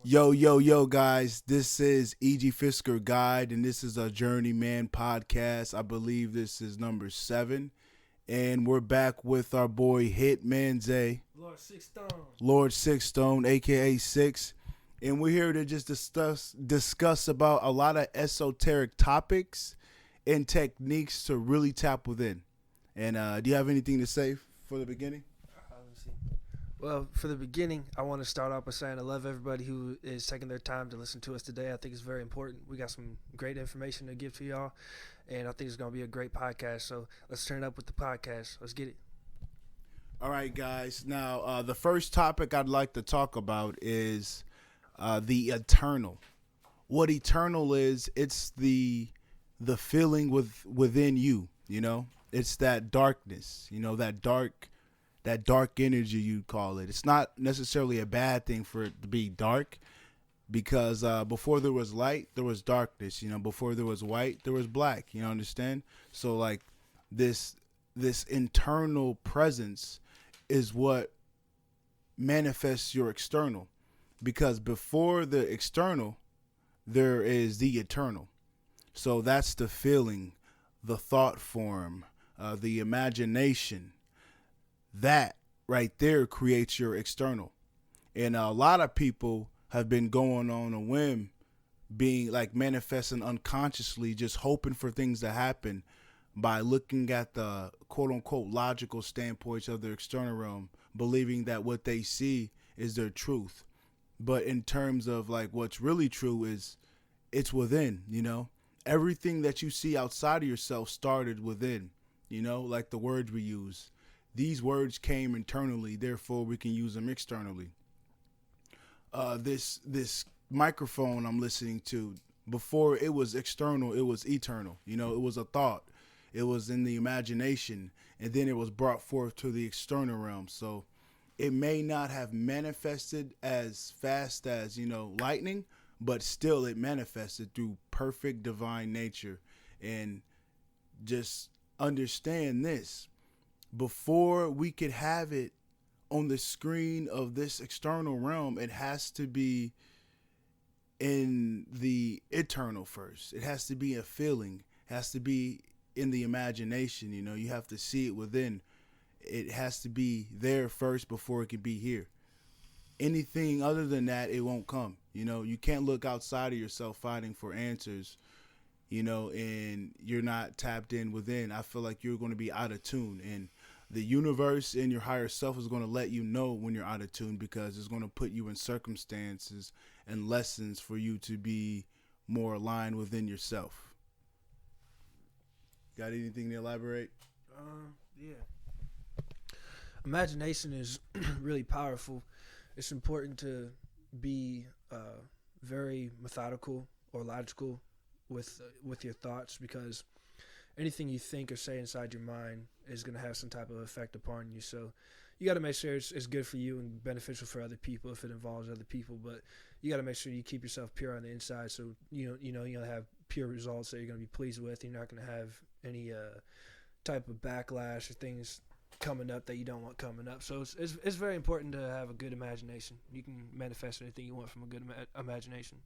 Yo, yo, yo, guys. This is E.G. Fisker Guide, and this is a Journeyman podcast. I believe this is number 7. And we're back with our boy Hitman Zay, Lord Six Stone. Lord Six Stone, aka Six. And we're here to just discuss about a lot of esoteric topics and techniques to really tap within. And do you have anything to say for the beginning? Let me see. Well, for the beginning, I want to start off by saying I love everybody who is taking their time to listen to us today. I think it's very important. We got some great information to give to y'all, and I think it's going to be a great podcast. So let's turn it up with the podcast. Let's get it. All right, guys. Now, the first topic I'd like to talk about is the eternal. What eternal is? It's the feeling within you. You know, it's that darkness. You know, that dark energy you call it. It's not necessarily a bad thing for it to be dark, because before there was light, there was darkness. You know, before there was white, there was black. You know, understand? So like this internal presence is what manifests your external, because before the external there is the eternal. So that's the feeling, the thought form, the imagination. That right there creates your external. And a lot of people have been going on a whim, being like manifesting unconsciously, just hoping for things to happen by looking at the quote unquote logical standpoints of their external realm, believing that what they see is their truth. But in terms of like what's really true is it's within, you know. Everything that you see outside of yourself started within, you know, like the words we use. These words came internally, therefore we can use them externally. This microphone I'm listening to, before it was external, it was eternal. You know, it was a thought. It was in the imagination, and then it was brought forth to the external realm. So it may not have manifested as fast as, you know, lightning, but still it manifested through perfect divine nature. And just understand this: before we could have it on the screen of this external realm, it has to be in the eternal first. It has to be a feeling. It has to be in the imagination. You know, you have to see it within. It has to be there first before it can be here. Anything other than that, it won't come. You know, you can't look outside of yourself fighting for answers, you know, and you're not tapped in within. I feel like you're going to be out of tune, and the universe and your higher self is going to let you know when you're out of tune, because it's going to put you in circumstances and lessons for you to be more aligned within yourself. Got anything to elaborate? Yeah. Imagination is really powerful. It's important to be very methodical or logical with your thoughts, because anything you think or say inside your mind is going to have some type of effect upon you. So you got to make sure it's good for you and beneficial for other people if it involves other people. But you got to make sure you keep yourself pure on the inside, so you're going to have pure results that you're going to be pleased with. You're not going to have any type of backlash or things coming up that you don't want coming up. So it's very important to have a good imagination. You can manifest anything you want from a good imagination.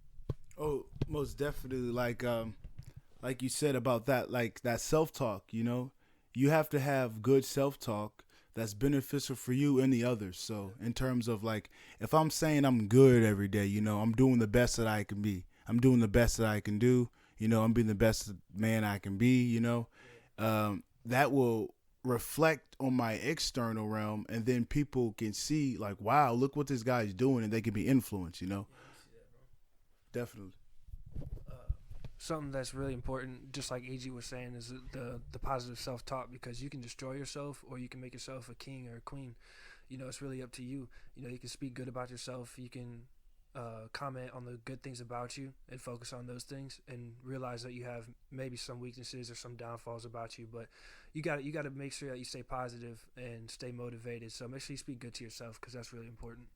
Oh, most definitely. Like you said about that, like that self-talk, you know, you have to have good self-talk that's beneficial for you and the others. So in terms of like, if I'm saying I'm good every day, you know, I'm doing the best that I can be. I'm doing the best that I can do. You know, I'm being the best man I can be, you know, that will reflect on my external realm, and then people can see like, wow, look what this guy's doing, and they can be influenced, you know. Definitely. Something that's really important, just like AG was saying, is the positive self-talk, because you can destroy yourself or you can make yourself a king or a queen. You know, it's really up to you. You know, you can speak good about yourself. You can comment on the good things about you and focus on those things, and realize that you have maybe some weaknesses or some downfalls about you, but you got to make sure that you stay positive and stay motivated. So make sure you speak good to yourself, because that's really important.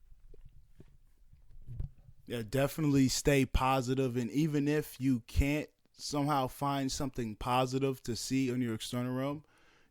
Yeah, definitely stay positive, and even if you can't somehow find something positive to see in your external realm,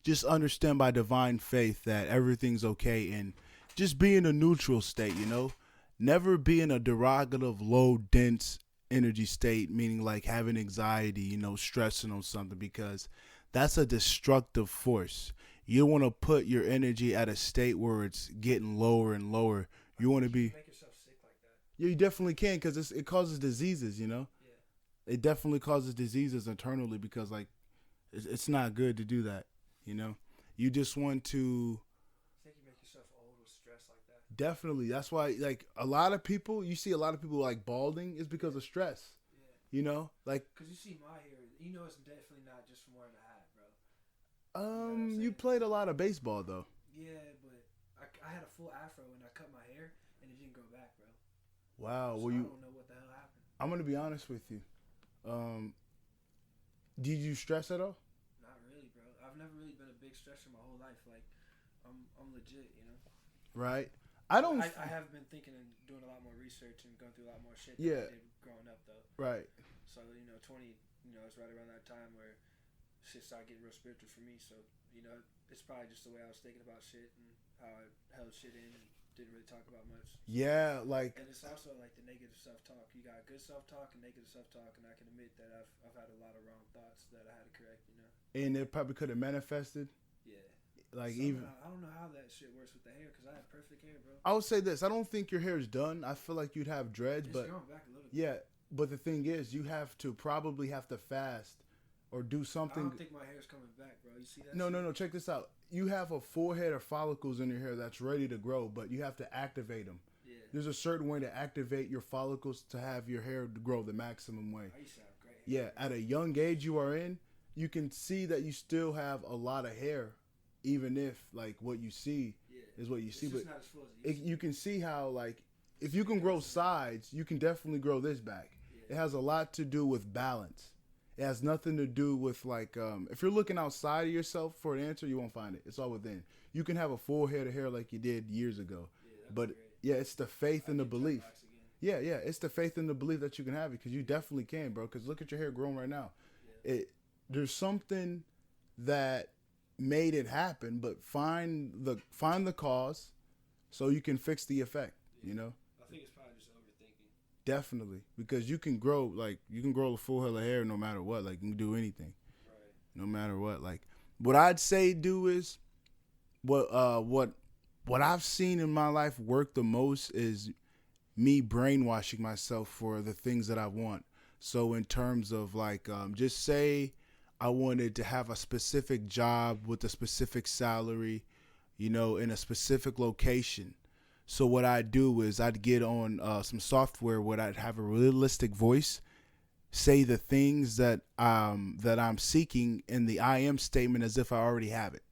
just understand by divine faith that everything's okay, and just be in a neutral state, you know. never be in a derogative, low, dense energy state, meaning like having anxiety, stressing on something, because that's a destructive force. You want to put your energy at a state where it's getting lower and lower. You want to be. Make yourself sick like that. Yeah, you definitely can, because it causes diseases. Yeah. It definitely causes diseases internally, because like it's not good to do that. You just want to. I think you make yourself old with stress like that. Definitely. That's why, like, you see a lot of people like balding is because of stress. Yeah. Like. Because you see my hair, it's definitely not just from wearing a hat, bro. You played a lot of baseball though. Yeah, but I had a full afro and I cut my hair and it didn't grow back, bro. Wow. So I don't know what the hell happened. I'm gonna be honest with you. Did you stress at all? Not really, bro. I've never really been a big stressor my whole life. Like, I'm legit, Right. I don't. I have been thinking and doing a lot more research and going through a lot more shit than I did growing up, though. Right. So 20, it's right around that time where shit started getting real spiritual for me. So it's probably just the way I was thinking about shit and how I held shit in and didn't really talk about much. Yeah, like. And it's also like the negative self-talk. You got good self-talk and negative self-talk, and I can admit that I've had a lot of wrong thoughts that I had to correct. And it probably could have manifested. Yeah. Like Somehow, even. I don't know how that shit works with the hair because I have perfect hair, bro. I would say this. I don't think your hair is done. I feel like you'd have dreads, It's but growing back a little bit. yeah. But the thing is, you probably have to fast or do something. I don't think my hair's coming back, bro. You see that? No. Check this out. You have a full head of follicles in your hair that's ready to grow, but you have to activate them. Yeah. There's a certain way to activate your follicles to have your hair grow the maximum way. I used to have great hair. Yeah, at a young age you are in, you can see that you still have a lot of hair, even if like what you see is what you see. Just But not as full as it used you can see how like if you can grow sides, you can definitely grow this back. It has a lot to do with balance. It has nothing to do with like if you're looking outside of yourself for an answer, you won't find it. It's all within. You can have a full head of hair like you did years ago, but yeah, it's the faith and the belief. Yeah, it's the faith and the belief that you can have it, because you definitely can, bro. Because look at your hair growing right now. There's something that made it happen, but find the cause, so you can fix the effect. I think it's probably just overthinking. Definitely, because you can grow a full head of hair no matter what. Like you can do anything, Right. no matter what. Like what I'd say do is what I've seen in my life work the most is me brainwashing myself for the things that I want. So in terms of like, just say I wanted to have a specific job with a specific salary, in a specific location. So what I'd do is I'd get on some software where I'd have a realistic voice, say the things that I'm seeking in the I am statement as if I already have it.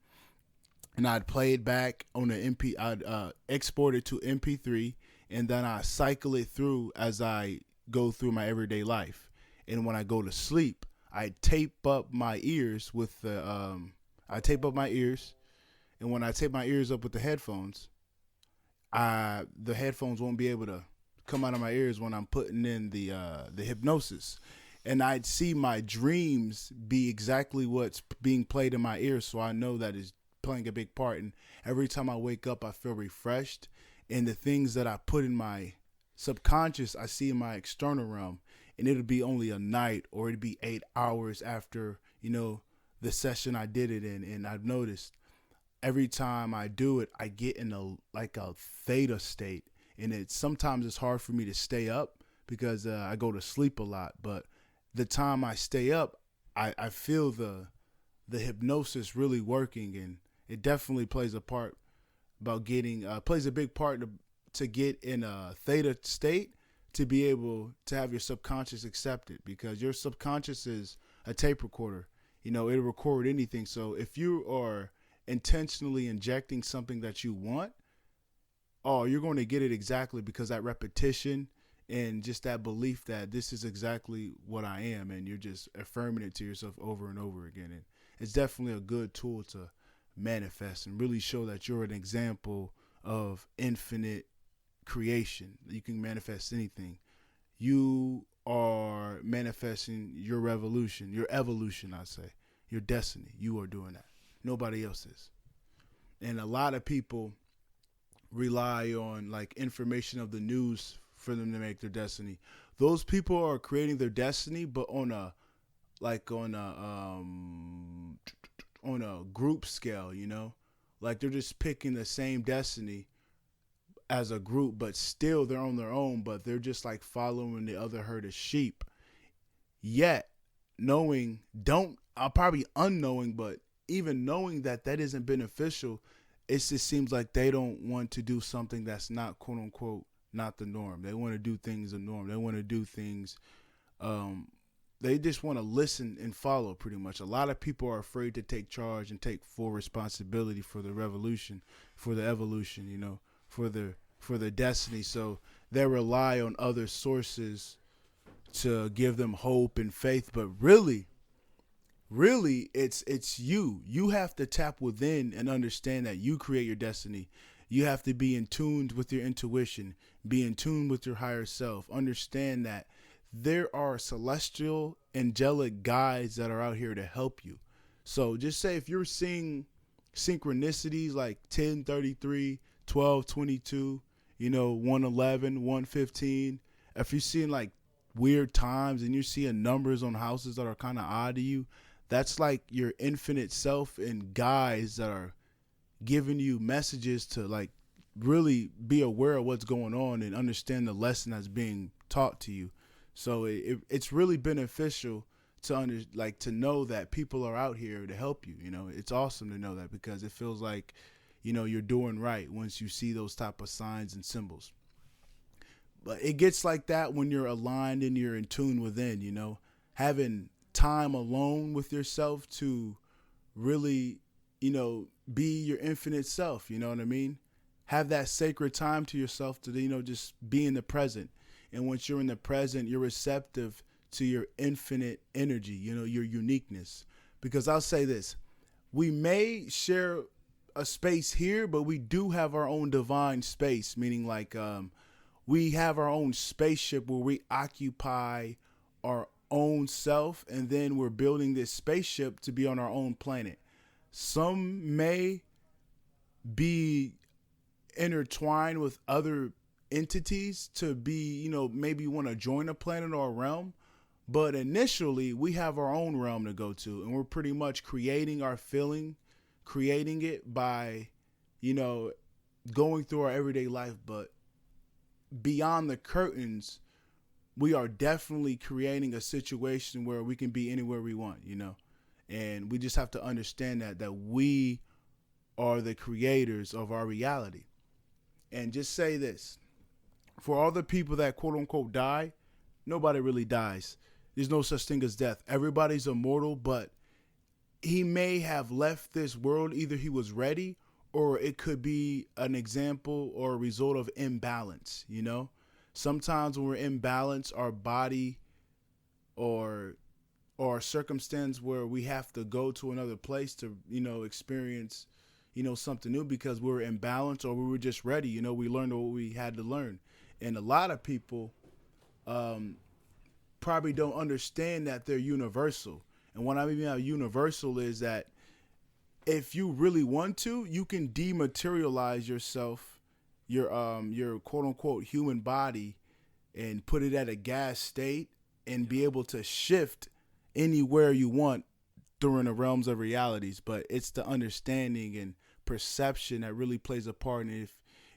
And I'd play it back on the I'd export it to MP3, and then I cycle it through as I go through my everyday life. And when I go to sleep, I tape up my ears with and when I tape my ears up with the headphones, the headphones won't be able to come out of my ears when I'm putting in the hypnosis. And I'd see my dreams be exactly what's being played in my ears, so I know that is playing a big part. And every time I wake up, I feel refreshed. And the things that I put in my subconscious, I see in my external realm. And it'll be only a night, or it'd be 8 hours after, the session I did it in. And I've noticed every time I do it, I get in a theta state. And sometimes it's hard for me to stay up because I go to sleep a lot. But the time I stay up, I feel the hypnosis really working, and it definitely plays a part about plays a big part to get in a theta state, to be able to have your subconscious accept it, because your subconscious is a tape recorder. It'll record anything. So if you are intentionally injecting something that you want, you're going to get it exactly, because that repetition and just that belief that this is exactly what I am, and you're just affirming it to yourself over and over again. And it's definitely a good tool to manifest and really show that you're an example of infinite creation. You can manifest anything. You are manifesting your revolution, your evolution, I say, your destiny. You are doing that. Nobody else is. And a lot of people rely on like information of the news for them to make their destiny. Those people are creating their destiny, but on a like on a group scale, you know, like they're just picking the same destiny as a group, but still they're on their own, but they're just like following the other herd of sheep. Yet, knowing, don't, probably unknowing, but even knowing that that isn't beneficial, it just seems like they don't want to do something that's not quote unquote not the norm. They want to do things the norm. They want to do things. Um, they just want to listen and follow. Pretty much, a lot of people are afraid to take charge and take full responsibility for the revolution, for the evolution. You know, for the destiny. So they rely on other sources to give them hope and faith. But really it's you have to tap within and understand that you create your destiny. You have to be in tune with your intuition, be in tune with your higher self, understand that there are celestial angelic guides that are out here to help you. So just say if you're seeing synchronicities like 1033, 1222, you know, 111, 115, if you're seeing like weird times and you're seeing numbers on houses that are kind of odd to you, that's like your infinite self and guides that are giving you messages to like really be aware of what's going on and understand the lesson that's being taught to you. So it's really beneficial to know that people are out here to help you. You know, it's awesome to know that because it feels like, you know, you're doing right once you see those type of signs and symbols. But it gets like that when you're aligned and you're in tune within, you know, having time alone with yourself to really, you know, be your infinite self. You know what I mean? Have that sacred time to yourself to, you know, just be in the present. And once you're in the present, you're receptive to your infinite energy, you know, your uniqueness. Because I'll say this, we may share a space here, but we do have our own divine space, meaning like we have our own spaceship where we occupy our own self, and then we're building this spaceship to be on our own planet. Some may be intertwined with other entities to be, you know, maybe want to join a planet or a realm. But initially, we have our own realm to go to, and we're pretty much creating our feeling, creating it by, you know, going through our everyday life. But beyond the curtains, we are definitely creating a situation where we can be anywhere we want, you know, and we just have to understand that we are the creators of our reality. And just say this, for all the people that quote unquote die, nobody really dies. There's no such thing as death. Everybody's immortal, but he may have left this world. Either he was ready or it could be an example or a result of imbalance, you know? Sometimes when we're in balance, our body or circumstance where we have to go to another place to, you know, experience, you know, something new because we were in balance or we were just ready. You know, we learned what we had to learn. And a lot of people probably don't understand that they're universal. And what I mean by universal is that if you really want to, you can dematerialize yourself, your quote unquote human body, and put it at a gas state and be able to shift anywhere you want during the realms of realities. But it's the understanding and perception that really plays a part in if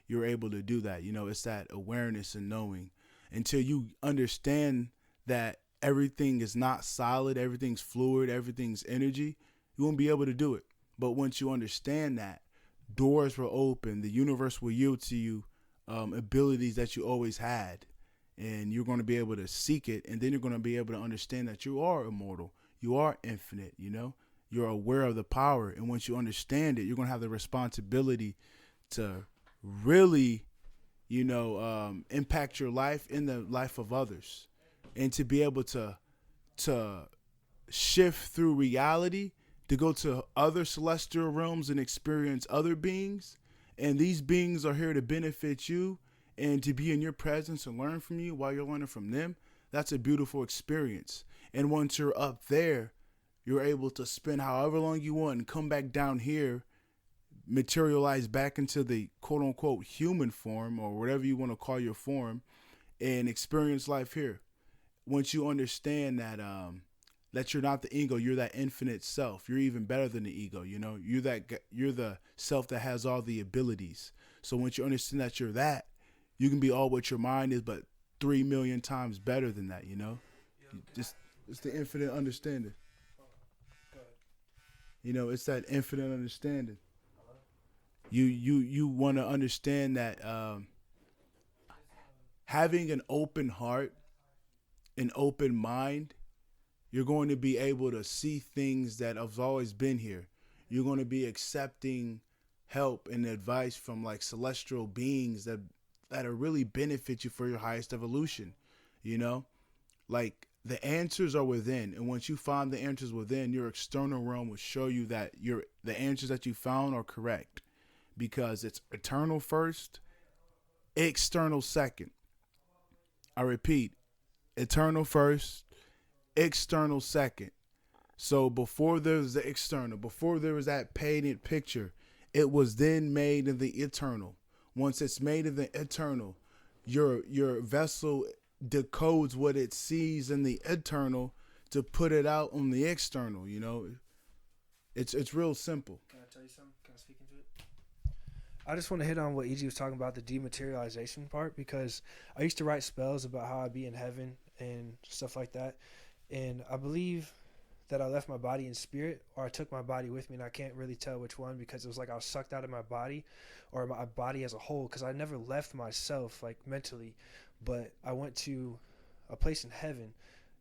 you're able to do that. You know, it's that awareness and knowing. Until you understand that everything is not solid, everything's fluid, everything's energy, you won't be able to do it. But once you understand that, doors will open, the universe will yield to you abilities that you always had, and you're going to be able to seek it, and then you're going to be able to understand that you are immortal, you are infinite, you know, you're aware of the power, and once you understand it, you're going to have the responsibility to really, you know, impact your life in the life of others, and to be able to shift through reality, to go to other celestial realms and experience other beings. And these beings are here to benefit you and to be in your presence and learn from you while you're learning from them. That's a beautiful experience. And once you're up there, you're able to spend however long you want and come back down here, materialize back into the quote unquote human form or whatever you want to call your form and experience life here. Once you understand that that you're not the ego, you're that infinite self. You're even better than the ego. You know, you're the self that has all the abilities. So once you understand that you're that, you can be all what your mind is, but 3 million times better than that. You know, just it's the infinite understanding. You know, it's that infinite understanding. You want to understand that having an open heart, an open mind, you're going to be able to see things that have always been here. You're going to be accepting help and advice from like celestial beings that are really benefit you for your highest evolution. You know, like the answers are within, and once you find the answers within, your external realm will show you that the answers that you found are correct, because it's eternal first, external second. I repeat, eternal first, external second. So before there was the external, before there was that painted picture, it was then made in the eternal. Once it's made in the eternal, your vessel decodes what it sees in the eternal to put it out on the external. You know, it's real simple. Can I tell you something? Can I speak into it? I just want to hit on what EG was talking about, the dematerialization part, because I used to write spells about how I'd be in heaven and stuff like that. And I believe that I left my body in spirit, or I took my body with me, and I can't really tell which one, because it was like I was sucked out of my body or my body as a whole, because I never left myself like mentally, but I went to a place in heaven,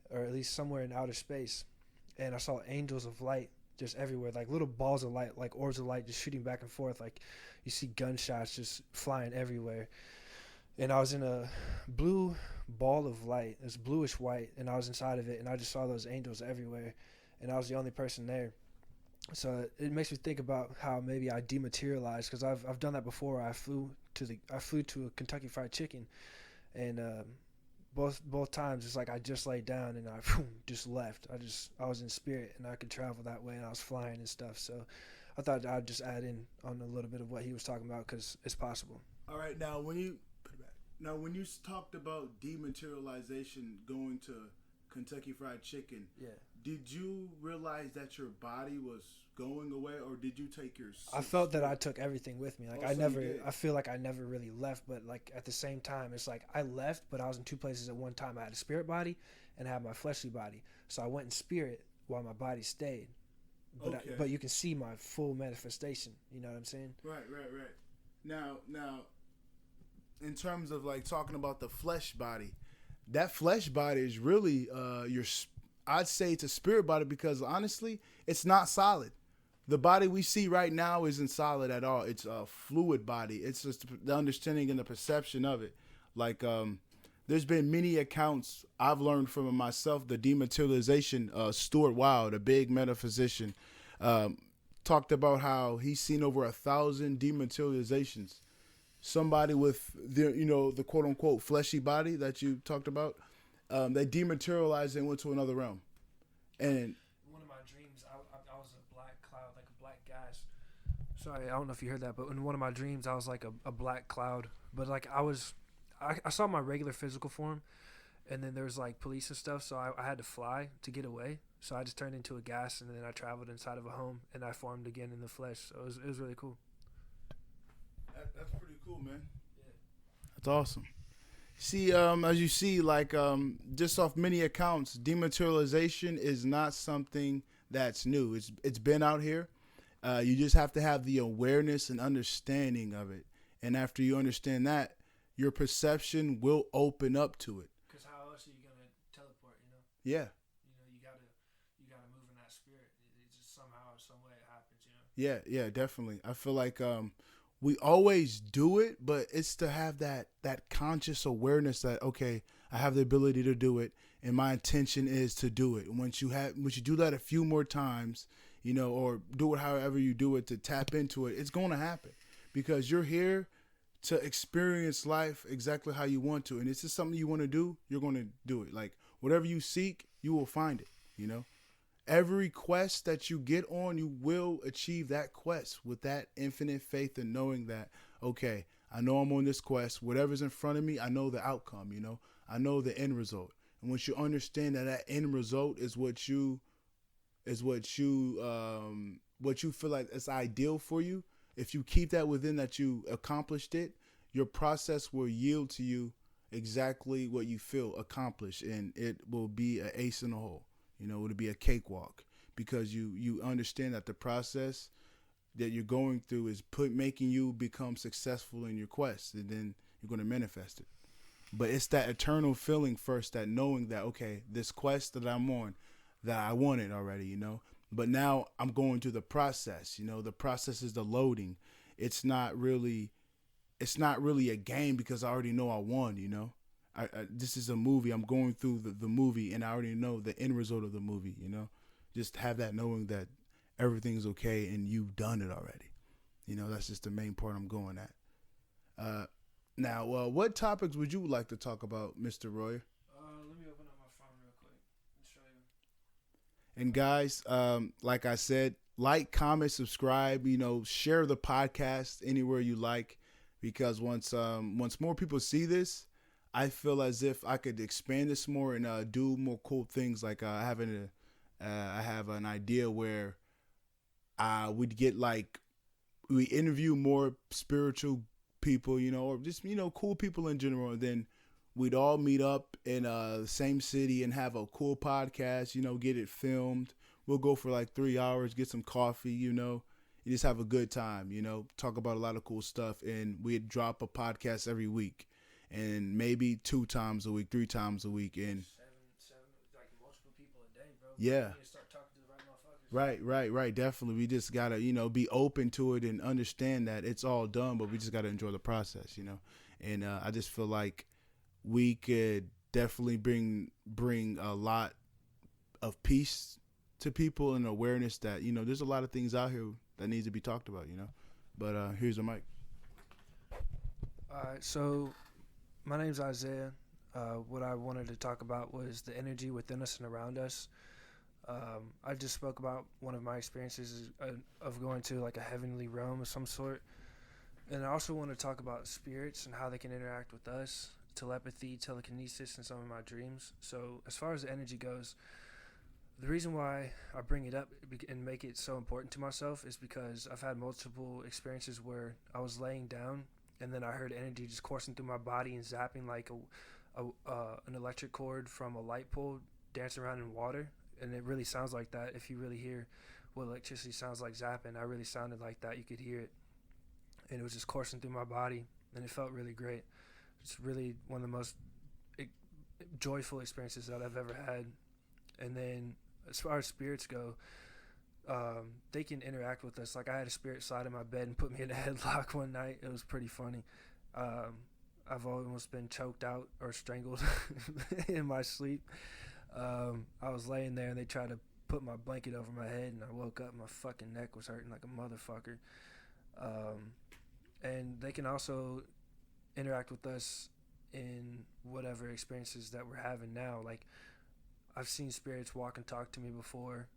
or at least somewhere in outer space, and I saw angels of light just everywhere, like little balls of light, like orbs of light just shooting back and forth, like you see gunshots just flying everywhere. And I was in a blue ball of light. It's bluish white, and I was inside of it, and I just saw those angels everywhere, and I was the only person there. So it makes me think about how maybe I dematerialized, because I've done that before. I flew to a Kentucky Fried Chicken, and both times it's like I just laid down and I just left. I was in spirit, and I could travel that way, and I was flying and stuff. So I thought I'd just add in on a little bit of what he was talking about, because it's possible. All right, now when you talked about dematerialization, going to Kentucky Fried Chicken, Yeah. did you realize that your body was going away, or did you take your? I felt that I took everything with me. Like So I feel like I never really left, but like at the same time, it's like I left, but I was in two places at one time. I had a spirit body and I had my fleshly body. So I went in spirit while my body stayed. But Okay. but you can see my full manifestation. You know what I'm saying? Right. Now, in terms of like talking about the flesh body, that flesh body is really I'd say it's a spirit body, because honestly, it's not solid. The body we see right now isn't solid at all. It's a fluid body. It's just the understanding and the perception of it. Like there's been many accounts I've learned from myself. The dematerialization. Stuart Wilde, a big metaphysician, talked about how he's seen over 1,000 dematerializations. Somebody with the quote unquote fleshy body that you talked about, they dematerialized and went to another realm. And One of my dreams, I was a black cloud, like a black gas. Sorry, I don't know if you heard that, but in one of my dreams, I was like a black cloud. But like I saw my regular physical form, and then there was like police and stuff, so I had to fly to get away. So I just turned into a gas, and then I traveled inside of a home, and I formed again in the flesh. So it was really cool. that's pretty cool, man. Yeah. That's awesome. See, as you see, like just off many accounts, dematerialization is not something that's new. It's been out here. You just have to have the awareness and understanding of it. And after you understand that, your perception will open up to it. Because how else are you gonna teleport? You know. Yeah. You gotta move in that spirit. It's just somehow, some way it happens. You know. Yeah, definitely. I feel like we always do it, but it's to have that conscious awareness that, okay, I have the ability to do it, and my intention is to do it. And once you do that a few more times, or do it however you do it, to tap into it, it's going to happen, because you're here to experience life exactly how you want to. And it's just something you want to do, you're going to do it. Like whatever you seek, you will find it, every quest that you get on, you will achieve that quest with that infinite faith and knowing that, okay, I know I'm on this quest. Whatever's in front of me, I know the outcome, you know. I know the end result. And once you understand that that end result is what you feel like is ideal for you, if you keep that within that you accomplished it, your process will yield to you exactly what you feel accomplished, and it will be an ace in the hole. You know, it'll be a cakewalk because you understand that the process that you're going through is making you become successful in your quest, and then you're going to manifest it. But it's that eternal feeling first, that knowing that, okay, this quest that I'm on, that I wanted already, you know, but now I'm going through the process. You know, the process is the loading. It's not really a game because I already know I won. You know, this is a movie. I'm going through the movie, and I already know the end result of the movie. You know, just have that knowing that everything's okay and you've done it already. You know, that's just the main part I'm going at. Now, what topics would you like to talk about, Mr. Royer? Let me open up my phone real quick and show you. And guys, like I said, like, comment, subscribe. You know, share the podcast anywhere you like, because once more people see this, I feel as if I could expand this more and do more cool things. Like I have an idea where we'd get we interview more spiritual people, you know, or just, you know, cool people in general, and then we'd all meet up in the same city and have a cool podcast, you know, get it filmed. We'll go for like 3 hours, get some coffee, you know, and just have a good time, you know, talk about a lot of cool stuff. And we'd drop a podcast every week, and maybe 2 times a week, 3 times a week. And seven, like multiple people a day, bro. Yeah. You need to start talking to the right motherfuckers. Right. Definitely. We just got to, you know, be open to it and understand that it's all done, but we just got to enjoy the process, you know. And I just feel like we could definitely bring a lot of peace to people and awareness that, you know, there's a lot of things out here that needs to be talked about, you know. But here's a mic. All right, so my name's Isaiah. What I wanted to talk about was the energy within us and around us. I just spoke about one of my experiences of going to like a heavenly realm of some sort. And I also want to talk about spirits and how they can interact with us, telepathy, telekinesis, and some of my dreams. So as far as the energy goes, the reason why I bring it up and make it so important to myself is because I've had multiple experiences where I was laying down and then I heard energy just coursing through my body and zapping like an electric cord from a light pole dancing around in water. And it really sounds like that. If you really hear what electricity sounds like zapping, I really sounded like that. You could hear it. And it was just coursing through my body, and it felt really great. It's really one of the most joyful experiences that I've ever had. And then as far as spirits go, they can interact with us. Like I had a spirit slide in my bed and put me in a headlock one night. It was pretty funny. I've almost been choked out or strangled in my sleep. I was laying there and they tried to put my blanket over my head, and I woke up and my fucking neck was hurting like a motherfucker. And they can also interact with us in whatever experiences that we're having now. Like I've seen spirits walk and talk to me before,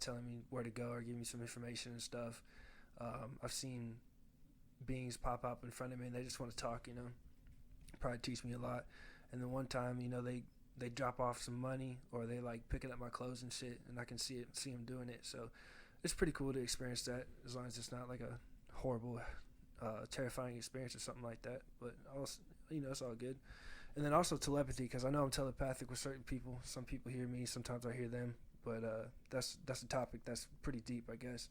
telling me where to go or give me some information and stuff. I've seen beings pop up in front of me and they just want to talk, you know, probably teach me a lot. And then one time, you know, they drop off some money or they like picking up my clothes and shit, and I can see them doing it. So it's pretty cool to experience that, as long as it's not like a horrible, terrifying experience or something like that. But also, you know, it's all good. And then also telepathy, because I know I'm telepathic with certain people. Some people hear me, sometimes I hear them. But that's a topic that's pretty deep, I guess.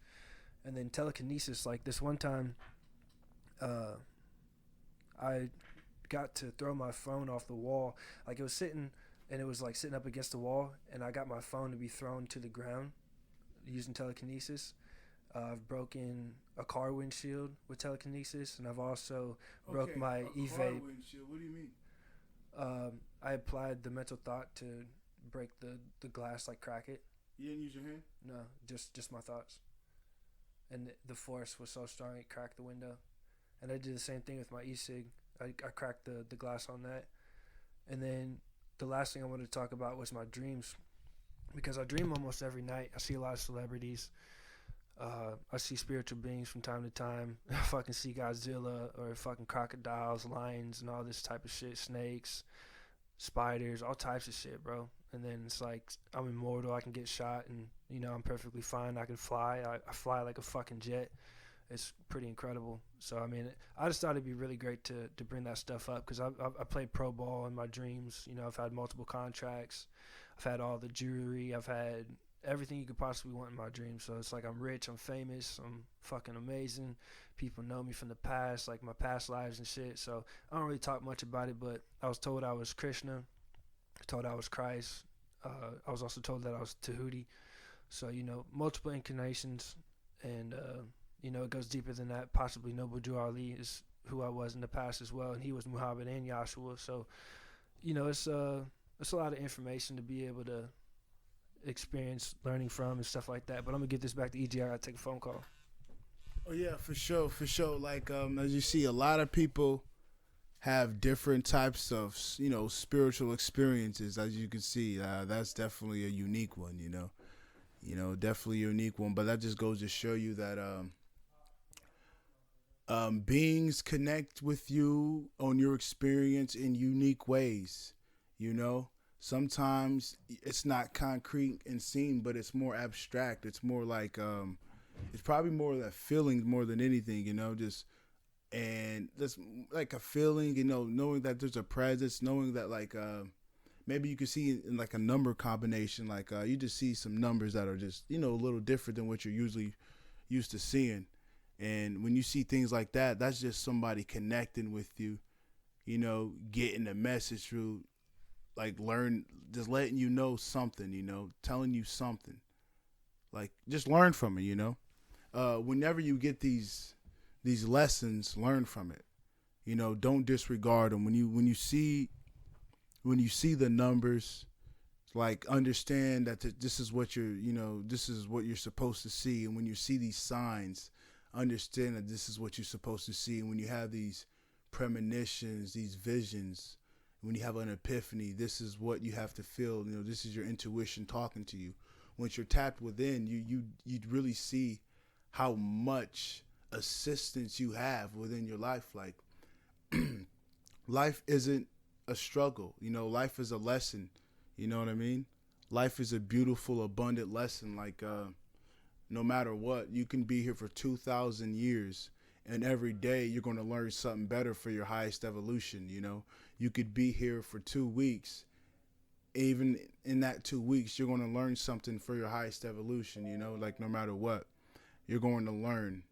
And then telekinesis, like this one time, I got to throw my phone off the wall. Like it was sitting, and it was like sitting up against the wall, and I got my phone to be thrown to the ground using telekinesis. I've broken a car windshield with telekinesis, and I've also broke my e-vape. Car windshield? What do you mean? I applied the mental thought to break the glass, like crack it. You didn't use your hand? No, just my thoughts. And the force was so strong it cracked the window. And I did the same thing with my e-cig. I cracked the glass on that. And then the last thing I wanted to talk about was my dreams. because I dream almost every night. I see a lot of celebrities. I see spiritual beings from time to time. I fucking see Godzilla or fucking crocodiles, lions, and all this type of shit. Snakes, spiders, all types of shit, bro. And then it's like I'm immortal. I can get shot, and I'm perfectly fine. I can fly. I fly like a fucking jet. It's pretty incredible. So I mean, I just thought it'd be really great to bring that stuff up because I played pro ball in my dreams. I've had multiple contracts. I've had all the jewelry. I've had everything you could possibly want in my dreams. So it's like I'm rich, I'm famous, I'm fucking amazing. People know me from the past, like my past lives and shit. So I don't really talk much about it, but I was told I was Krishna, told I was Christ. I was also told that I was Tahuti. So multiple incarnations, and it goes deeper than that. Possibly Noble Drew Ali is who I was in the past as well, and he was Muhammad and Yahshua. So it's a lot of information to be able to experience learning from and stuff like that. But I'm gonna get this back to EG. I gotta take a phone call. Oh yeah, for sure, for sure. Like as you see, a lot of people have different types of spiritual experiences. As you can see, that's definitely a unique one. Definitely a unique one. But that just goes to show you that beings connect with you on your experience in unique ways. Sometimes it's not concrete and seen, but it's more abstract. It's more like it's probably more that feeling more than anything. Just and that's like a feeling. Knowing that there's a presence, knowing that like maybe you can see in like a number combination, like you just see some numbers that are just a little different than what you're usually used to seeing. And when you see things like that, that's just somebody connecting with you, getting a message through, like just letting you know something, telling you something. Like just learn from it. Whenever you get these lessons, learn from it. Don't disregard them. When you see the numbers, like understand that this is what this is what you're supposed to see. And when you see these signs, understand that this is what you're supposed to see. And when you have these premonitions, these visions, when you have an epiphany, this is what you have to feel. This is your intuition talking to you. Once you're tapped within, you really see how much assistance you have within your life. Like life isn't a struggle. Life is a lesson. You know what I mean? Life is a beautiful, abundant lesson. Like no matter what, you can be here for 2,000 years, and every day you're going to learn something better for your highest evolution. You could be here for 2 weeks. Even in that 2 weeks, you're going to learn something for your highest evolution. Like no matter what, you're going to learn.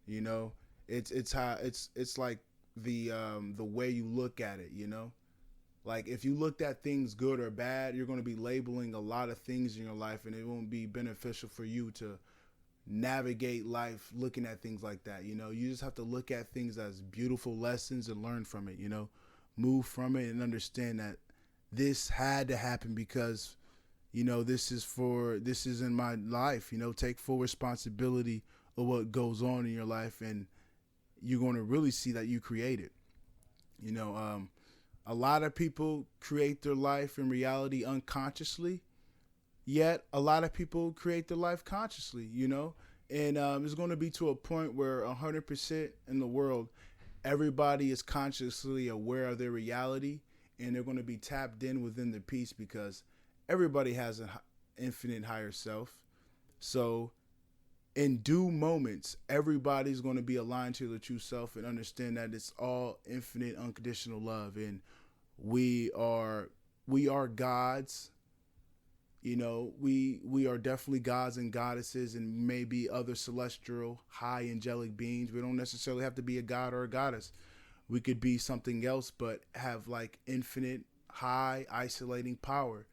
It's like the way you look at it. Like if you looked at things good or bad, you're going to be labeling a lot of things in your life, and it won't be beneficial for you to navigate life looking at things like that. You just have to look at things as beautiful lessons and learn from it. Move from it and understand that this had to happen because this is in my life. Take full responsibility of what goes on in your life, and you're going to really see that you create it. A lot of people create their life in reality unconsciously, yet a lot of people create their life consciously. And it's going to be to a point where 100% in the world, everybody is consciously aware of their reality, and they're going to be tapped in within the peace because everybody has an infinite higher self. So in due moments, everybody's going to be aligned to the true self and understand that it's all infinite, unconditional love. And we are gods. We are definitely gods and goddesses and maybe other celestial, high angelic beings. We don't necessarily have to be a god or a goddess. We could be something else, but have like infinite, high, isolating power.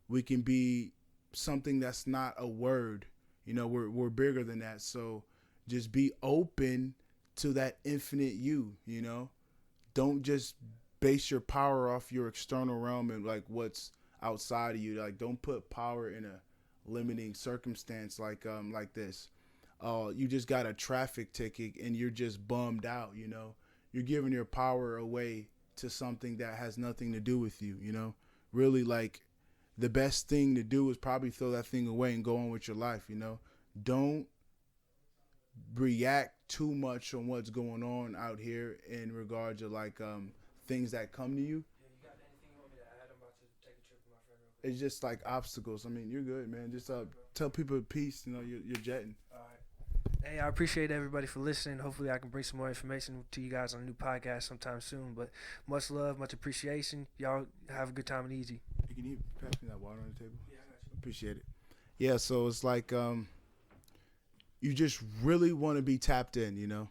We can be something that's not a word. We're bigger than that. So just be open to that infinite you. Don't just base your power off your external realm and like what's outside of you. Like don't put power in a limiting circumstance like this. You just got a traffic ticket and you're just bummed out. You're giving your power away to something that has nothing to do with you. Really, like the best thing to do is probably throw that thing away and go on with your life. Don't react too much on what's going on out here in regards to like things that come to you. Yeah, you got anything you want me to add? I'm about to take a trip with my friend real quick. It's just like obstacles. I mean, you're good, man. Just tell people peace. You're jetting. All right. Hey, I appreciate everybody for listening. Hopefully, I can bring some more information to you guys on a new podcast sometime soon. But much love, much appreciation. Y'all have a good time and easy. Can you pass me that water on the table? Yeah, I got you. Appreciate it. Yeah, so it's like you just really want to be tapped in.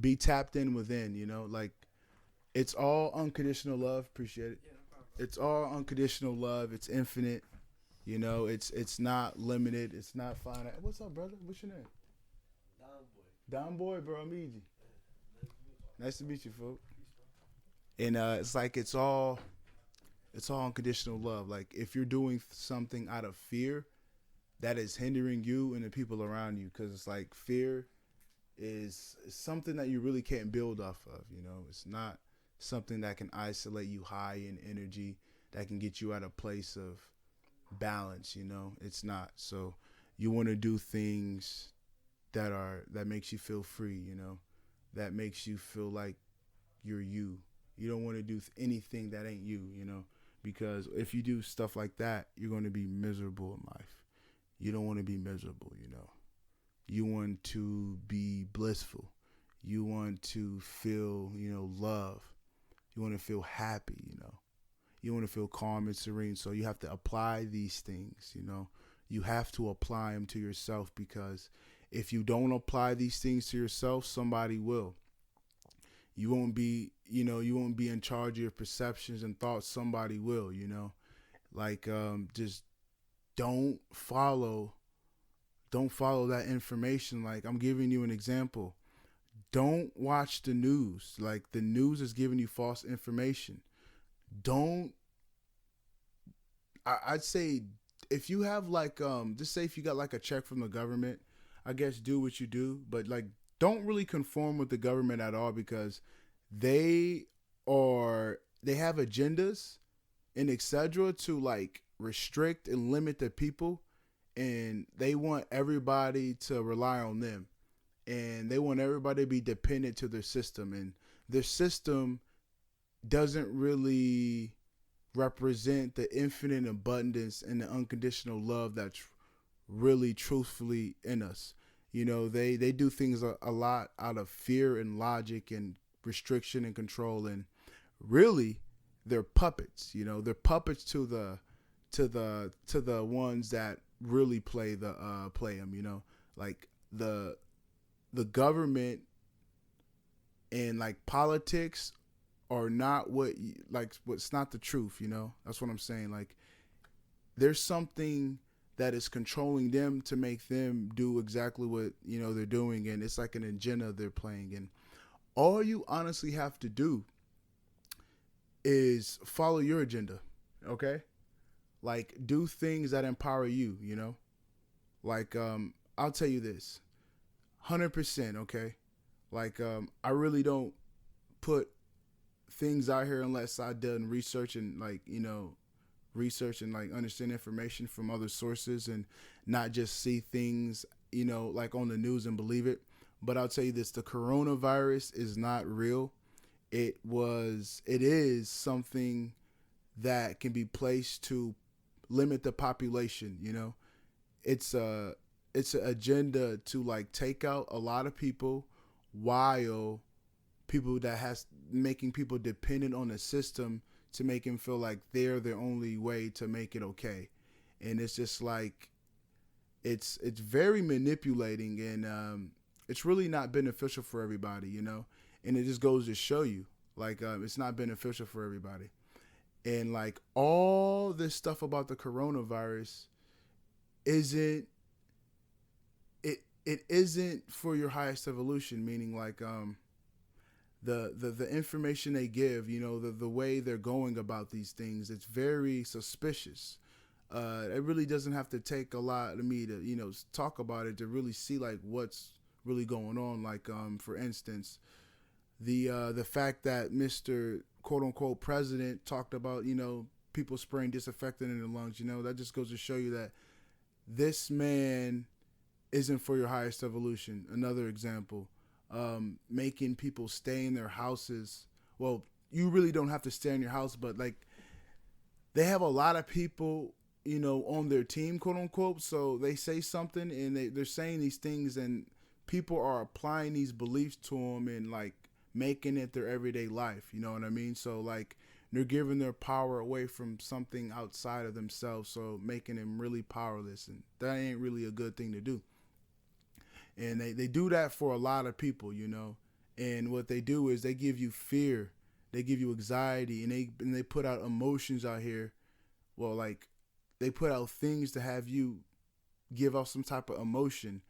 Be tapped in within. Like it's all unconditional love. Appreciate it. Yeah, no problem. It's all unconditional love. It's infinite. It's not limited. It's not finite. What's up, brother? What's your name? Don Boy, bro. I'm easy. Nice to meet you, folks. And it's like it's all unconditional love. Like if you're doing something out of fear, that is hindering you and the people around you, because it's like fear is something that you really can't build off of. It's not something that can isolate you high in energy, that can get you at a place of balance. It's not. So you want to do things that makes you feel free, that makes you feel like you're you. You don't want to do anything that ain't you, because if you do stuff like that, you're going to be miserable in life. You don't want to be miserable, You want to be blissful. You want to feel, love. You want to feel happy, You want to feel calm and serene. So you have to apply these things, You have to apply them to yourself, because if you don't apply these things to yourself, somebody will. You won't be in charge of your perceptions and thoughts. Somebody will, Like just don't follow that information. Like I'm giving you an example. Don't watch the news. Like the news is giving you false information. I'd say if you have like just say if you got like a check from the government, I guess do what you do, but like don't really conform with the government at all, because they have agendas and etc. to like restrict and limit the people, and they want everybody to rely on them, and they want everybody to be dependent to their system, and their system doesn't really represent the infinite abundance and the unconditional love that's really truthfully in us. They do things a lot out of fear and logic and restriction and control, and really they're puppets. They're puppets to the ones that really play them. Like the government and like politics are not what's not the truth. That's what I'm saying. Like there's something that is controlling them to make them do exactly what they're doing, and it's like an agenda they're playing. And all you honestly have to do is follow your agenda, okay? Like do things that empower you. Like I'll tell you this, 100%, okay? Like I really don't put things out here unless I done research and understand information from other sources, and not just see things, like on the news and believe it. But I'll tell you this, the coronavirus is not real. It is something that can be placed to limit the population. It's an agenda to like take out a lot of people, while people that has making people dependent on the system to make them feel like they're their only way to make it okay. And it's just like it's very manipulating, and it's really not beneficial for everybody, and it just goes to show you like it's not beneficial for everybody. And like all this stuff about the coronavirus isn't it isn't for your highest evolution, meaning like the information they give, the way they're going about these things, it's very suspicious. It really doesn't have to take a lot of me to, talk about it to really see like what's really going on. Like, for instance, the fact that Mr. quote unquote president talked about, people spraying disinfectant in their lungs. You know, that just goes to show you that this man isn't for your highest evolution. Another example, making people stay in their houses. Well, you really don't have to stay in your house, but like they have a lot of people, you know, on their team, quote unquote. So they say something and they're saying these things, and people are applying these beliefs to them and like making it their everyday life. You know what I mean? So like they're giving their power away from something outside of themselves, so making them really powerless, and that ain't really a good thing to do. And they do that for a lot of people, you know. And what they do is they give you fear, they give you anxiety, and they put out emotions out here. Well, like they put out things to have you give off some type of emotion,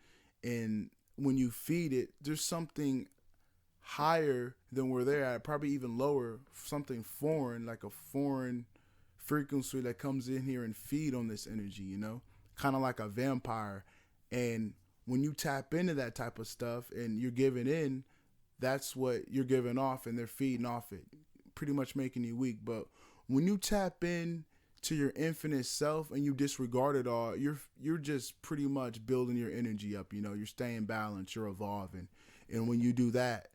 and when you feed it, there's something higher than where they're at, probably even lower, something foreign, like a foreign frequency that comes in here and feed on this energy, you know, kind of like a vampire. And when you tap into that type of stuff and you're giving in, that's what you're giving off, and they're feeding off it, pretty much making you weak. But when you tap in to your infinite self and you disregard it all, you're just pretty much building your energy up. You know, you're staying balanced, you're evolving, and when you do that,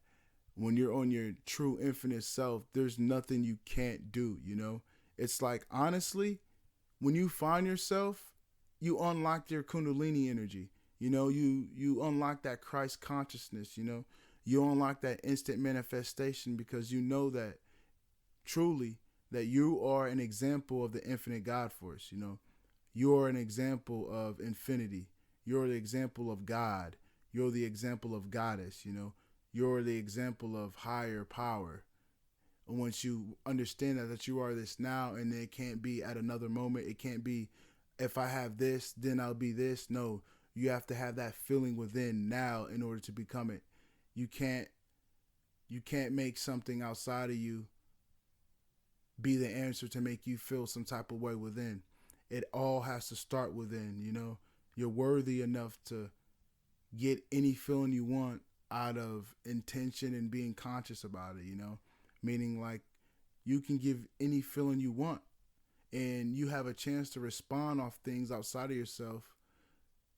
when you're on your true infinite self, there's nothing you can't do. You know, it's like honestly, when you find yourself, you unlock your Kundalini energy. You know, you unlock that Christ consciousness. You know, you unlock that instant manifestation, because you know that truly that you are an example of the infinite God force. You know, you are an example of infinity. You're the example of God. You're the example of goddess. You know, you're the example of higher power. And once you understand that you are this now, and it can't be at another moment, it can't be if I have this, then I'll be this. No, you have to have that feeling within now in order to become it. You can't make something outside of you be the answer to make you feel some type of way within. It all has to start within, you know. You're worthy enough to get any feeling you want out of intention and being conscious about it, you know. Meaning like you can give any feeling you want, and you have a chance to respond off things outside of yourself.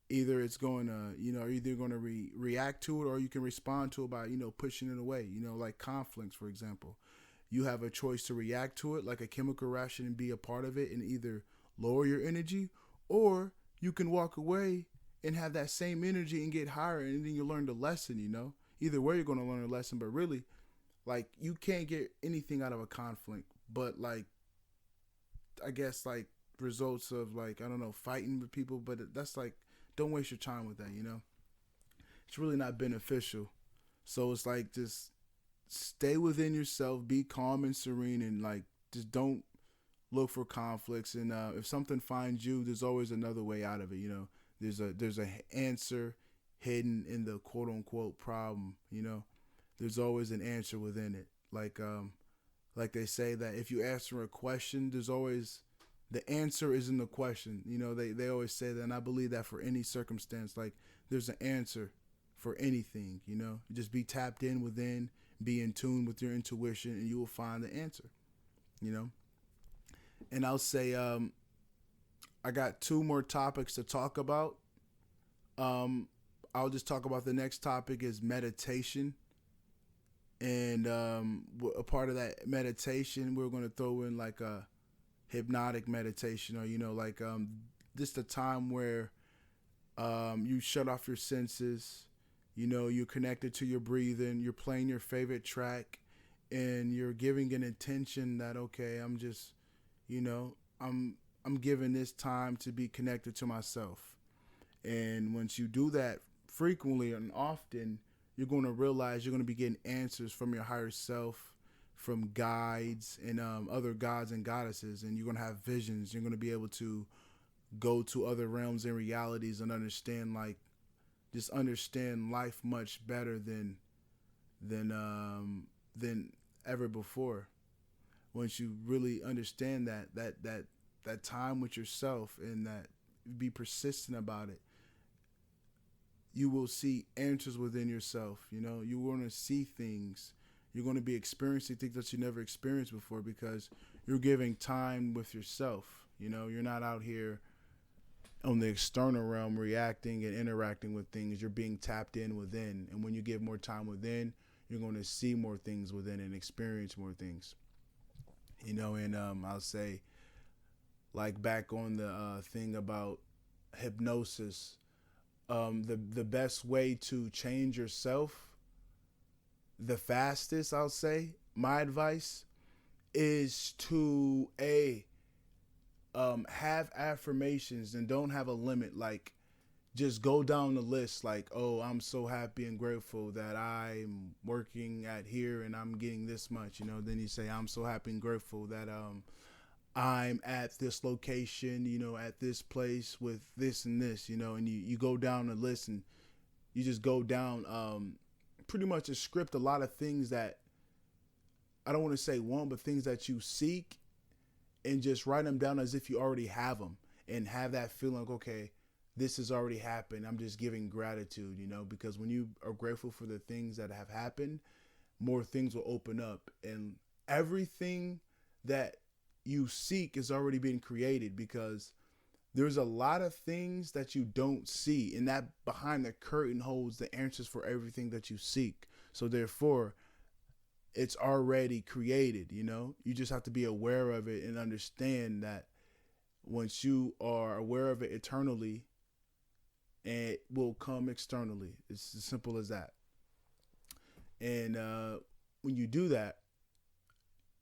Either it's going to, you know, either going to react to it, or you can respond to it by, you know, pushing it away, you know, like conflicts, for example. You have a choice to react to it like a chemical reaction and be a part of it and either lower your energy, or you can walk away and have that same energy and get higher, and then you learn the lesson, you know. Either way, you're going to learn a lesson, but really, like, you can't get anything out of a conflict but, like, I guess, like, results of, like, I don't know, fighting with people, but that's, like, don't waste your time with that, you know. It's really not beneficial. So it's like, just stay within yourself, be calm and serene, and like just don't look for conflicts. And if something finds you, there's always another way out of it. You know, there's a answer hidden in the quote unquote problem. You know, there's always an answer within it. Like they say that if you answer a question, there's always the answer is in the question. You know, they always say that, and I believe that for any circumstance, like there's an answer for anything. You know, just be tapped in within, be in tune with your intuition, and you will find the answer. You know, and I'll say I got two more topics to talk about. I'll just talk about the next topic is meditation. And a part of that meditation, we're going to throw in like a hypnotic meditation, or, you know, like just a time where you shut off your senses. You know, you're connected to your breathing, you're playing your favorite track, and you're giving an intention that, okay, I'm just, you know, I'm giving this time to be connected to myself. And once you do that frequently and often, you're going to realize you're going to be getting answers from your higher self, from guides and other gods and goddesses, and you're going to have visions. You're going to be able to go to other realms and realities and understand, like, just understand life much better than ever before. Once you really understand that time with yourself, and that be persistent about it, you will see answers within yourself. You know, you're going to see things. You're going to be experiencing things that you never experienced before, because you're giving time with yourself. You know, you're not out here on the external realm reacting and interacting with things. You're being tapped in within. And when you give more time within, you're going to see more things within and experience more things. You know, and I'll say, like, back on the thing about hypnosis, the best way to change yourself the fastest, I'll say, my advice is to have affirmations and don't have a limit. Like, just go down the list. Like, oh, I'm so happy and grateful that I'm working at here and I'm getting this much. You know, then you say, I'm so happy and grateful that I'm at this location. You know, at this place with this and this. You know, and you go down the list and you just go down. Pretty much a script. A lot of things that I don't want to say one, but things that you seek, and just write them down as if you already have them and have that feeling like, okay, this has already happened. I'm just giving gratitude, you know, because when you are grateful for the things that have happened, more things will open up, and everything that you seek is already being created, because there's a lot of things that you don't see, and that behind the curtain holds the answers for everything that you seek. So therefore, it's already created, you know? You just have to be aware of it and understand that once you are aware of it eternally, it will come externally. It's as simple as that. And when you do that,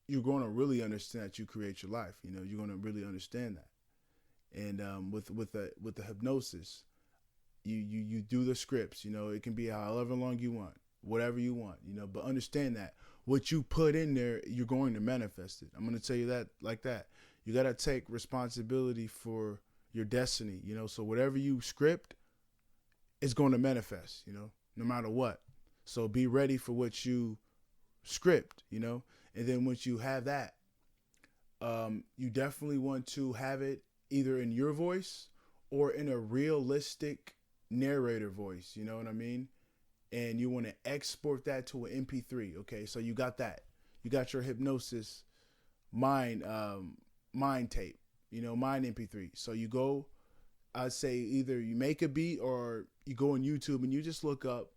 you're going to really understand that you create your life. You know, you're going to really understand that. And with the hypnosis, you do the scripts. You know, it can be however long you want, whatever you want. You know, but understand that what you put in there, you're going to manifest it. I'm going to tell you that like that. You got to take responsibility for your destiny. You know, so whatever you script is going to manifest. You know, no matter what. So be ready for what you script. You know, and then once you have that, you definitely want to have it either in your voice or in a realistic narrator voice, you know what I mean? And you want to export that to an MP3. Okay, so you got that. You got your hypnosis mind tape, you know, mind MP3. So you go, I'd say either you make a beat or you go on YouTube and you just look up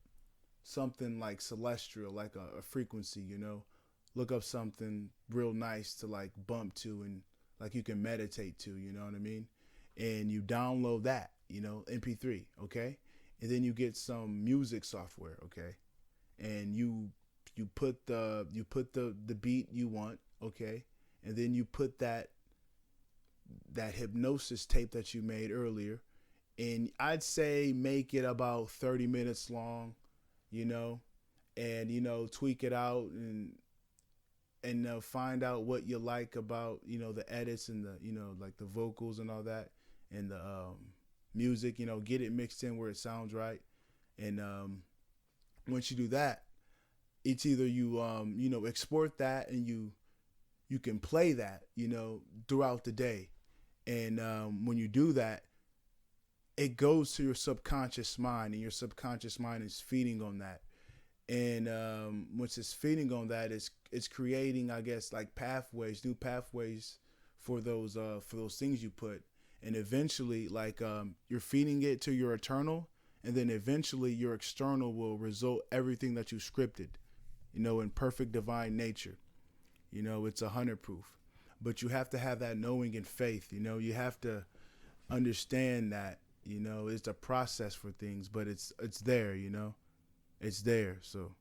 something like celestial, like a frequency, you know, look up something real nice to like bump to and like you can meditate to, you know what I mean? And you download that, you know, MP3, okay? And then you get some music software, okay? And you put the beat you want, okay? And then you put that hypnosis tape that you made earlier, and I'd say make it about 30 minutes long, you know, and you know, tweak it out and find out what you like about, you know, the edits and the, you know, like the vocals and all that, and the music, you know, get it mixed in where it sounds right. And once you do that, it's either you you know, export that and you can play that, you know, throughout the day. And when you do that, it goes to your subconscious mind, and your subconscious mind is feeding on that. And once it's feeding on that, it's creating, I guess, like pathways, new pathways for those things you put. And eventually, like you're feeding it to your eternal, and then eventually your external will result everything that you scripted, you know, in perfect divine nature. You know, it's 100 proof. But you have to have that knowing and faith. You know, you have to understand that, you know, it's a process for things, but it's there, you know. It's there. So,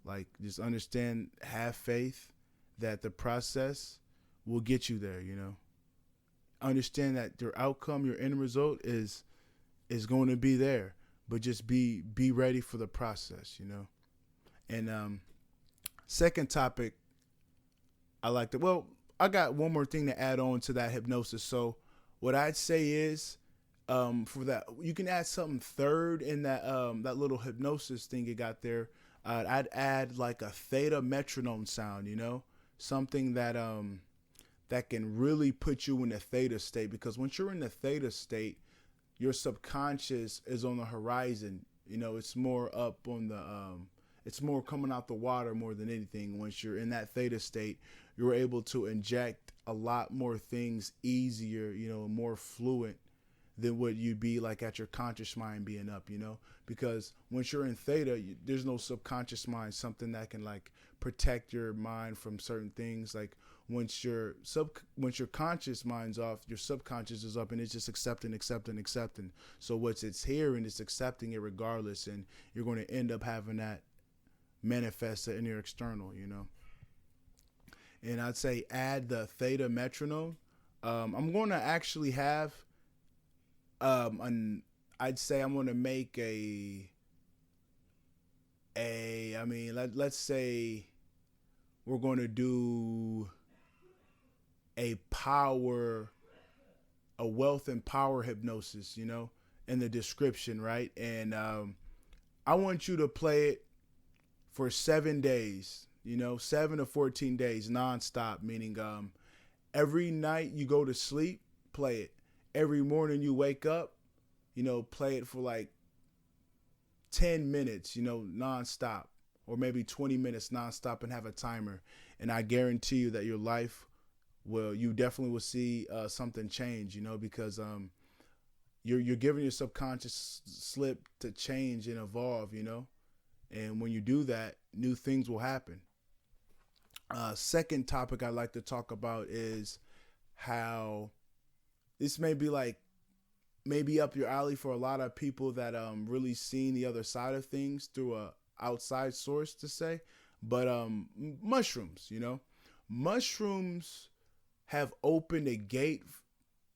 like, just understand, have faith that the process will get you there, you know. Understand that your outcome, your end result is going to be there, but just be ready for the process, you know. And second topic, I like to, well, I got one more thing to add on to that hypnosis. So what I'd say is, for that, you can add something third in that that little hypnosis thing you got there. I'd add like a theta metronome sound, you know, something that that can really put you in a theta state, because once you're in the theta state, your subconscious is on the horizon. You know, it's more up on the it's more coming out the water more than anything. Once you're in that theta state, you're able to inject a lot more things easier, more fluent than what you'd be like at your conscious mind being up, because once you're in theta, there's no subconscious mind, something that can like protect your mind from certain things. Like once your conscious mind's off, your subconscious is up, and it's just accepting. So what's it's here and it's accepting it regardless, and you're going to end up having that manifest in your external, And I'd say add the theta metronome. I'm going to actually have I'd say I'm going to make let's say we're going to do a wealth and power hypnosis, in the description, right? And I want you to play it for 7 days, 7 to 14 days nonstop, meaning every night you go to sleep, play it. Every morning you wake up, play it for like 10 minutes, nonstop, or maybe 20 minutes nonstop, and have a timer. And I guarantee you that your life you definitely will see something change, because you're giving your subconscious slip to change and evolve, and when you do that, new things will happen. Second topic I'd like to talk about is how this may be like maybe up your alley for a lot of people that really seen the other side of things through a outside source to say, but mushrooms, mushrooms have opened a gate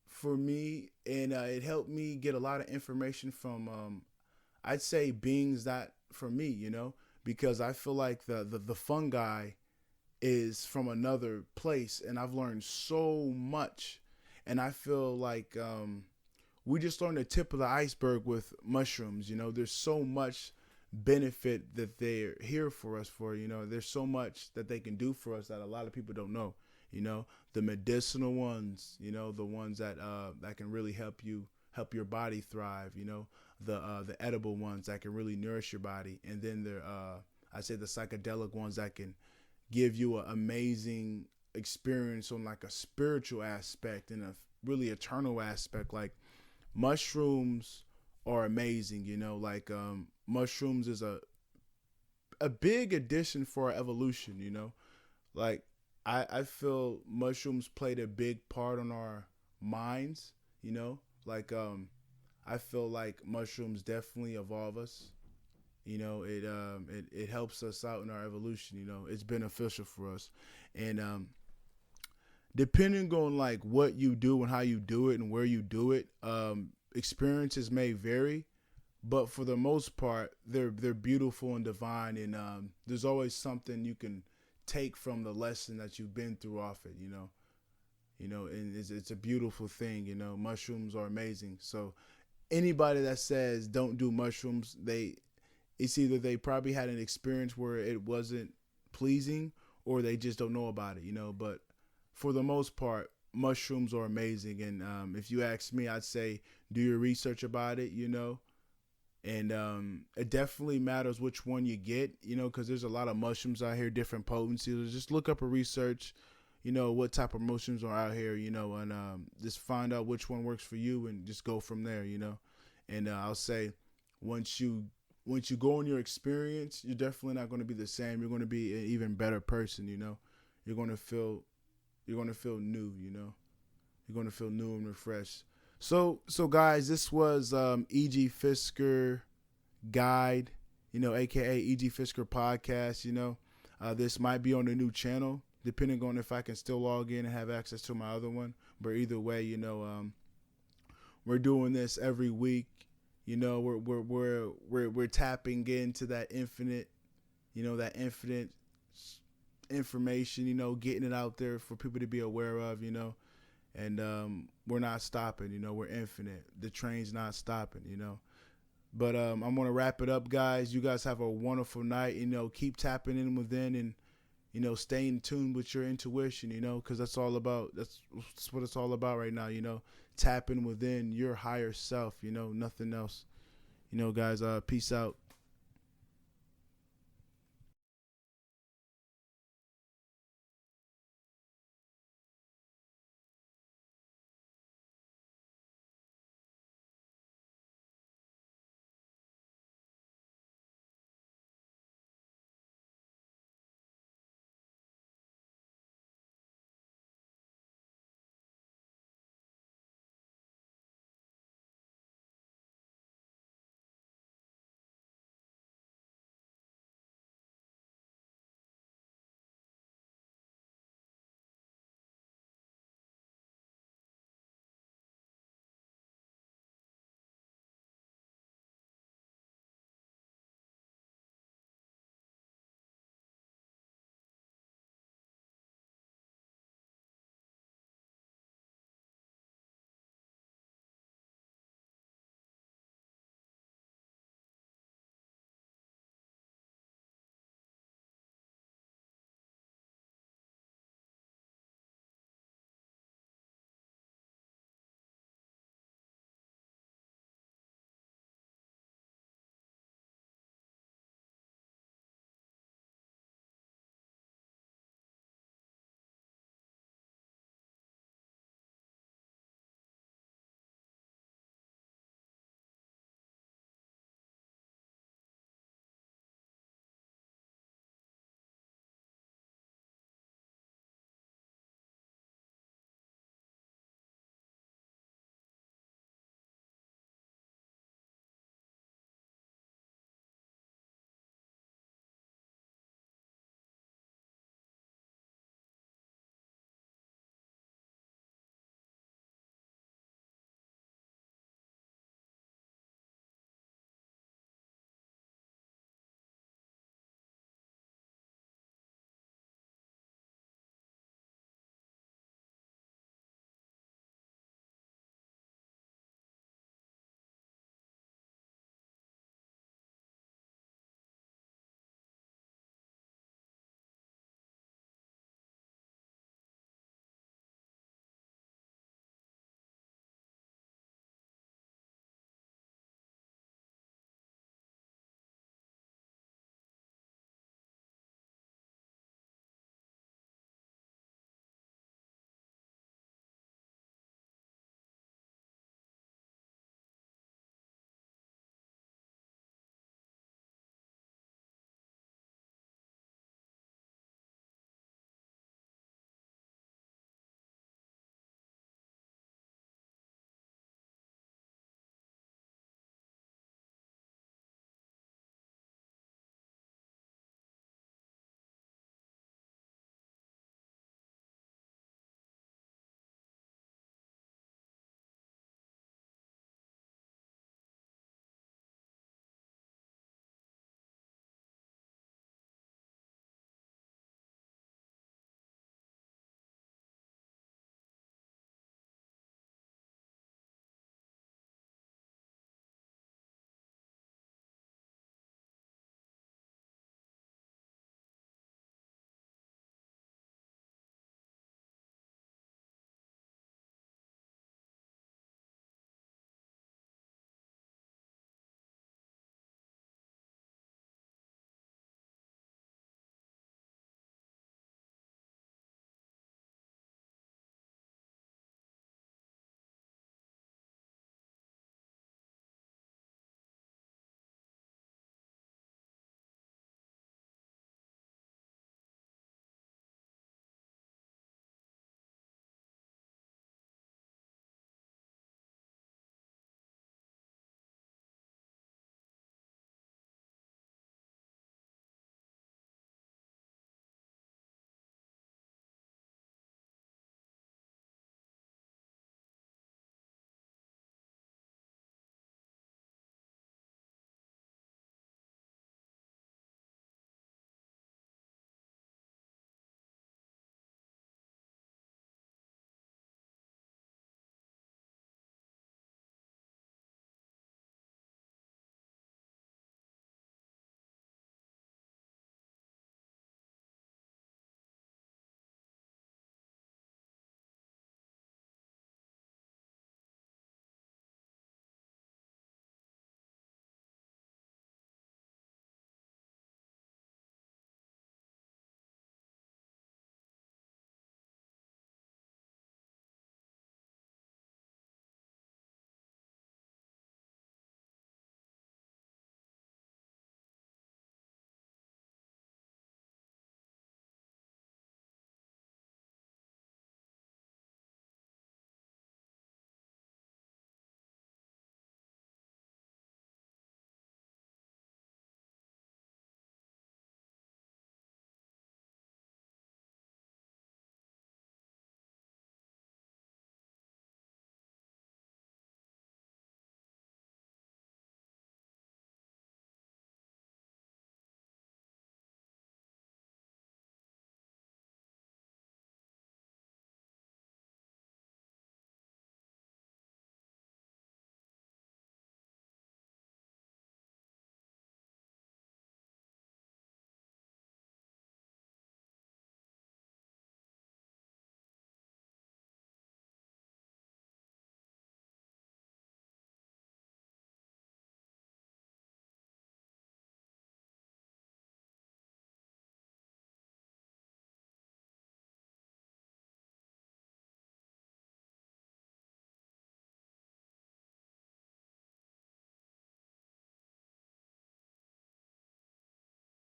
for me, and it helped me get a lot of information from I'd say beings that for me, because I feel like the fungi is from another place, and I've learned so much. And I feel like we just learned the tip of the iceberg with mushrooms. There's so much benefit that they're here for us for. There's so much that they can do for us that a lot of people don't know. The medicinal ones. The ones that can really help your body thrive. The edible ones that can really nourish your body, and then I say the psychedelic ones that can give you an amazing experience on like a spiritual aspect and a really eternal aspect. Like mushrooms are amazing, like mushrooms is a big addition for our evolution, like I feel mushrooms played a big part on our minds, like I feel like mushrooms definitely evolve us. It helps us out in our evolution. It's beneficial for us, and depending on like what you do and how you do it and where you do it, experiences may vary, but for the most part, they're beautiful and divine, and there's always something you can take from the lesson that you've been through off it. And it's a beautiful thing. Mushrooms are amazing. So anybody that says don't do mushrooms, it's either they probably had an experience where it wasn't pleasing, or they just don't know about it, but for the most part, mushrooms are amazing. And if you ask me, I'd say do your research about it, and it definitely matters which one you get, because there's a lot of mushrooms out here, different potencies. Just look up a research, what type of mushrooms are out here, and just find out which one works for you and just go from there, And I'll say once you go on your experience, you're definitely not going to be the same. You're going to be an even better person, You're going to feel new, You're going to feel new and refreshed. So guys, this was E.G. Fisker Guide, aka E.G. Fisker Podcast. This might be on the new channel, depending on if I can still log in and have access to my other one. But either way, we're doing this every week. We're tapping into that infinite, infinite information, getting it out there for people to be aware of, and we're not stopping, we're infinite. The train's not stopping, But I'm going to wrap it up, guys. You guys have a wonderful night, keep tapping in within and, stay in tune with your intuition, because that's what it's all about right now, tapping within your higher self, nothing else. Guys, peace out.